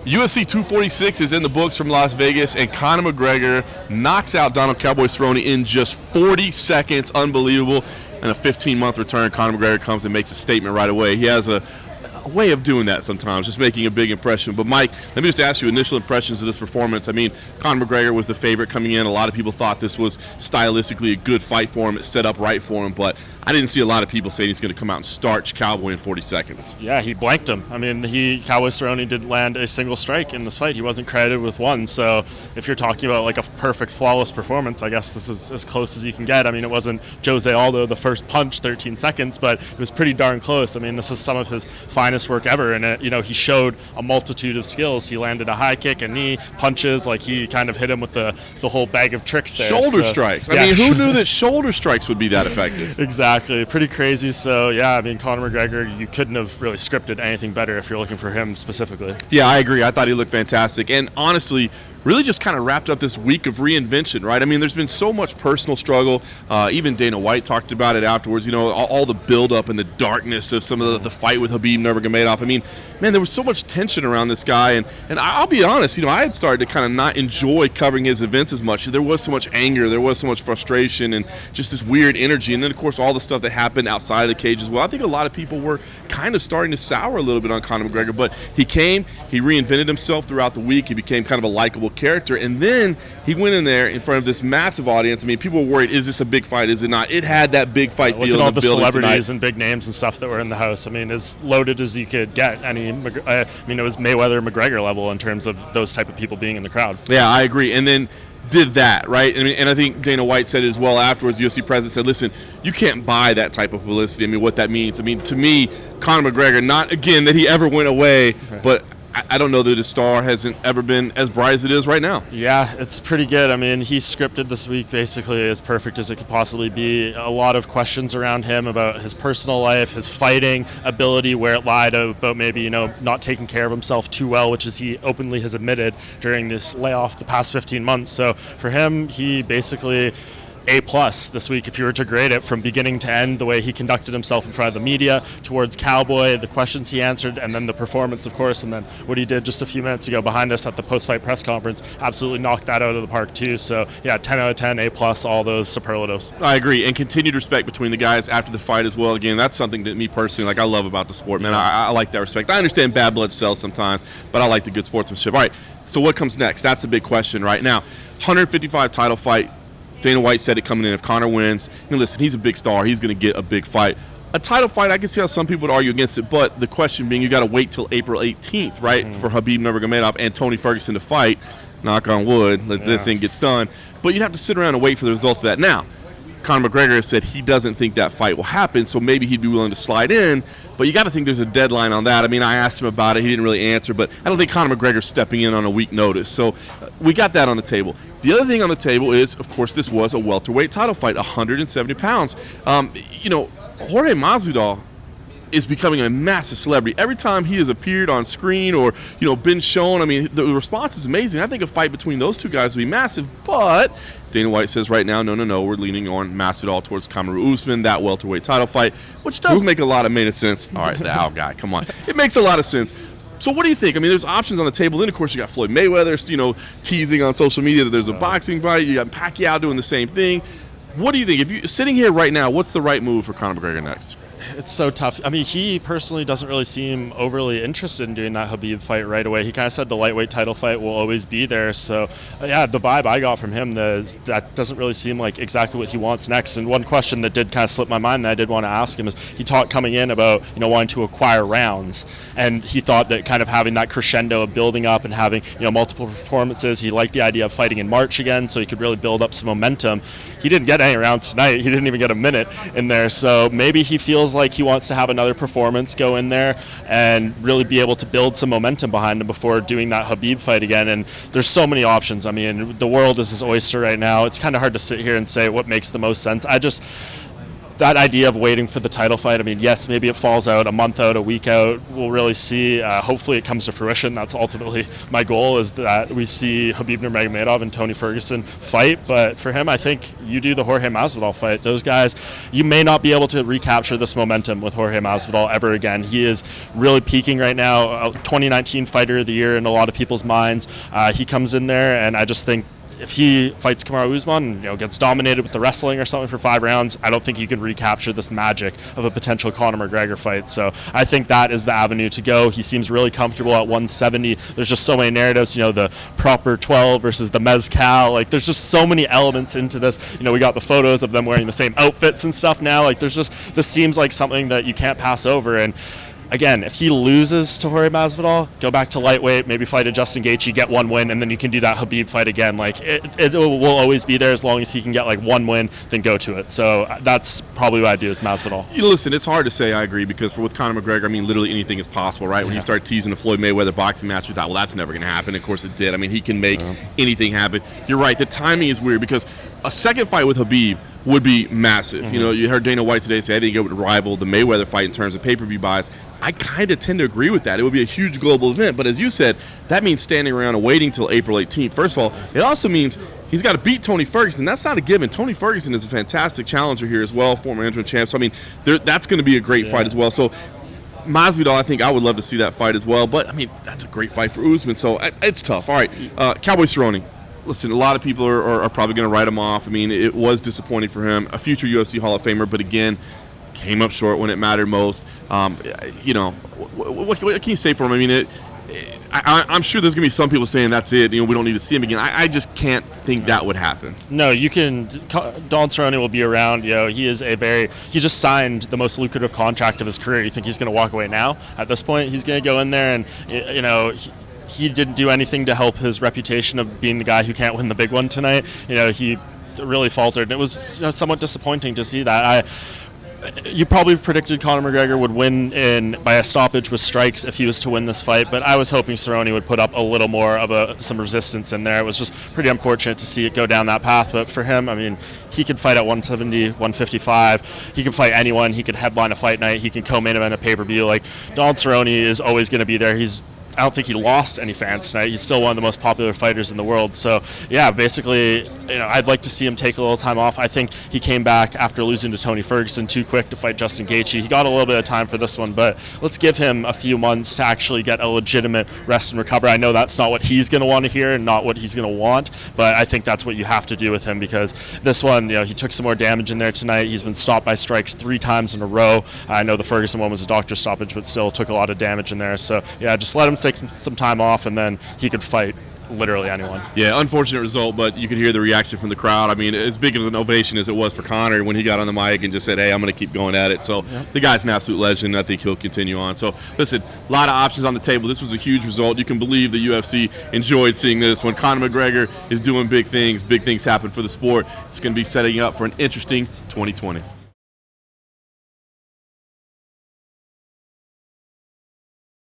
UFC 246 is in the books from Las Vegas, and Conor McGregor knocks out Donald Cowboy Cerrone in just 40 seconds. Unbelievable. And a 15-month return, Conor McGregor comes and makes a statement right away. He has a way of doing that sometimes, just making a big impression. But, Mike, let me just ask you initial impressions of this performance. I mean, Conor McGregor was the favorite coming in. A lot of people thought this was stylistically a good fight for him. It set up right for him. But I didn't see a lot of people saying he's going to come out and starch Cowboy in 40 seconds. Yeah, he blanked him. I mean, Cowboy Cerrone didn't land a single strike in this fight. He wasn't credited with one. So if you're talking about like a perfect, flawless performance, I guess this is as close as you can get. I mean, it wasn't Jose Aldo, the first punch, 13 seconds, but it was pretty darn close. I mean, this is some of his finest work ever. And, he showed a multitude of skills. He landed a high kick, a knee, punches. Like, he kind of hit him with the whole bag of tricks there. Shoulder strikes. Yeah. I mean, who knew that shoulder strikes would be that effective? Exactly. Pretty crazy. So, yeah, I mean, Conor McGregor, you couldn't have really scripted anything better if you're looking for him specifically. Yeah, I agree. I thought he looked fantastic. And honestly, really just kind of wrapped up this week of reinvention, right? I mean, there's been so much personal struggle. Even Dana White talked about it afterwards, all the buildup and the darkness of some of the fight with Khabib Nurmagomedov. I mean, man, there was so much tension around this guy. And I'll be honest, I had started to kind of not enjoy covering his events as much. There was so much anger. There was so much frustration and just this weird energy. And then, of course, all the stuff that happened outside of the cage as well. I think a lot of people were kind of starting to sour a little bit on Conor McGregor. But he came, he reinvented himself throughout the week. He became kind of a likable character, and then he went in there in front of this massive audience. I mean, people were worried, is this a big fight, is it not? It had that big fight feel. Look at all the celebrities tonight. And big names and stuff that were in the house. I mean, as loaded as you could get. It was Mayweather McGregor level in terms of those type of people being in the crowd. Yeah, I agree. And then did that, right? And I think Dana White said it as well afterwards. UFC president said, listen, you can't buy that type of publicity. I mean, what that means. I mean, to me, Conor McGregor, not, again, that he ever went away, but I don't know that his star hasn't ever been as bright as it is right now. Yeah, it's pretty good. I mean, he scripted this week basically as perfect as it could possibly be. A lot of questions around him about his personal life, his fighting ability, where it lied about maybe, not taking care of himself too well, which is he openly has admitted during this layoff the past 15 months. So for him, he basically A+ this week if you were to grade it from beginning to end, the way he conducted himself in front of the media, towards Cowboy, the questions he answered, and then the performance, of course, and then what he did just a few minutes ago behind us at the post-fight press conference, absolutely knocked that out of the park too. So yeah, 10 out of 10, A+, all those superlatives. I agree, and continued respect between the guys after the fight as well. Again, that's something that me personally, I love about the sport, man. I like that respect. I understand bad blood sells sometimes, but I like the good sportsmanship. All right, so what comes next? That's the big question right now. 155 title fight. Dana White said it coming in. If Conor wins, listen, he's a big star. He's going to get a big fight. A title fight, I can see how some people would argue against it, but the question being, you got to wait till April 18th, right, for Khabib Nurmagomedov and Tony Ferguson to fight. Knock on wood, this thing gets done. But you'd have to sit around and wait for the results of that. Now, Conor McGregor said he doesn't think that fight will happen, so maybe he'd be willing to slide in. But you got to think there's a deadline on that. I mean, I asked him about it. He didn't really answer, but I don't think Conor McGregor's stepping in on a week notice. So we got that on the table. The other thing on the table is, of course, this was a welterweight title fight, 170 pounds. Jorge Masvidal is becoming a massive celebrity. Every time he has appeared on screen or, been shown, I mean, the response is amazing. I think a fight between those two guys would be massive, but Dana White says right now, no, we're leaning on Masvidal towards Kamaru Usman, that welterweight title fight, which does make a lot of sense. All right, the owl guy, come on. It makes a lot of sense. So what do you think? I mean, there's options on the table. Then, of course, you got Floyd Mayweather, teasing on social media that there's a boxing fight. You got Pacquiao doing the same thing. What do you think? If you're sitting here right now, what's the right move for Conor McGregor next? It's so tough. I mean, he personally doesn't really seem overly interested in doing that Khabib fight right away. He kind of said the lightweight title fight will always be there. So, yeah, the vibe I got from him, that doesn't really seem like exactly what he wants next. And one question that did kind of slip my mind that I did want to ask him is he talked coming in about, wanting to acquire rounds. And he thought that kind of having that crescendo of building up and having, multiple performances, he liked the idea of fighting in March again so he could really build up some momentum. He didn't get any rounds tonight. He didn't even get a minute in there. So maybe he feels like he wants to have another performance go in there and really be able to build some momentum behind him before doing that Khabib fight again. And there's so many options. I mean, the world is his oyster right now. It's kind of hard to sit here and say what makes the most sense. that idea of waiting for the title fight, I mean, yes, maybe it falls out a month out, a week out. We'll really see. Hopefully it comes to fruition. That's ultimately my goal, is that we see Khabib Nurmagomedov and Tony Ferguson fight. But for him, I think you do the Jorge Masvidal fight. Those guys, you may not be able to recapture this momentum with Jorge Masvidal ever again. He is really peaking right now. 2019 Fighter of the Year in a lot of people's minds. He comes in there, and I just think if he fights Kamaru Usman and gets dominated with the wrestling or something for 5 rounds, I don't think you can recapture this magic of a potential Conor McGregor fight. So I think that is the avenue to go. He seems really comfortable at 170. There's just so many narratives, the proper 12 versus the mezcal. Like, there's just so many elements into this. We got the photos of them wearing the same outfits and stuff now. Like, this seems like something that you can't pass over. And again, if he loses to Jorge Masvidal, go back to lightweight, maybe fight a Justin Gaethje, get 1 win, and then you can do that Khabib fight again. Like, it will always be there as long as he can get 1 win, then go to it. So that's probably what I do is Masvidal. Listen, it's hard to say I agree, because with Conor McGregor, I mean, literally anything is possible, right? When you start teasing the Floyd Mayweather boxing match, you thought, well, that's never going to happen. Of course it did. I mean, he can make anything happen. You're right. The timing is weird, because a second fight with Khabib would be massive. You heard Dana White today say I think it would rival the Mayweather fight in terms of pay-per-view buys. I kind of tend to agree with that. It would be a huge global event, but as you said, that means standing around and waiting till April 18th. First of all, it also means he's got to beat Tony Ferguson. That's not a given. Tony Ferguson is a fantastic challenger here as well, former interim champ. So, I mean, that's going to be a great fight as well. So, Masvidal, I think I would love to see that fight as well. But, I mean, that's a great fight for Usman. So, it's tough. All right, Cowboy Cerrone. Listen, a lot of people are probably going to write him off. I mean, it was disappointing for him. A future UFC Hall of Famer, but again, came up short when it mattered most. What can you say for him? I mean, I'm sure there's going to be some people saying that's it. We don't need to see him again. I just can't think that would happen. No, you can. Don Cerrone will be around. He just signed the most lucrative contract of his career. You think he's going to walk away now? At this point, he's going to go in there and, he didn't do anything to help his reputation of being the guy who can't win the big one tonight. He really faltered. It was somewhat disappointing to see that. You probably predicted Conor McGregor would win by a stoppage with strikes if he was to win this fight, but I was hoping Cerrone would put up a little more of some resistance in there. It was just pretty unfortunate to see it go down that path, but for him, I mean, he could fight at 170, 155. He can fight anyone. He could headline a fight night. He can co-main event a pay-per-view. Like, Donald Cerrone is always going to be there. I don't think he lost any fans tonight. He's still one of the most popular fighters in the world. So, yeah, basically, I'd like to see him take a little time off. I think he came back after losing to Tony Ferguson too quick to fight Justin Gaethje. He got a little bit of time for this one, but let's give him a few months to actually get a legitimate rest and recover. I know that's not what he's going to want to hear and not what he's going to want, but I think that's what you have to do with him, because this one, he took some more damage in there tonight. He's been stopped by strikes 3 times in a row. I know the Ferguson one was a doctor stoppage, but still took a lot of damage in there. So, yeah, just let him take some time off, and then he could fight literally anyone. Yeah, unfortunate result, but you could hear the reaction from the crowd. I mean, as big of an ovation as it was for Conor when he got on the mic and just said, hey, I'm going to keep going at it. So the guy's an absolute legend. I think he'll continue on. So, listen, a lot of options on the table. This was a huge result. You can believe the UFC enjoyed seeing this. When Conor McGregor is doing big things happen for the sport. It's going to be setting up for an interesting 2020.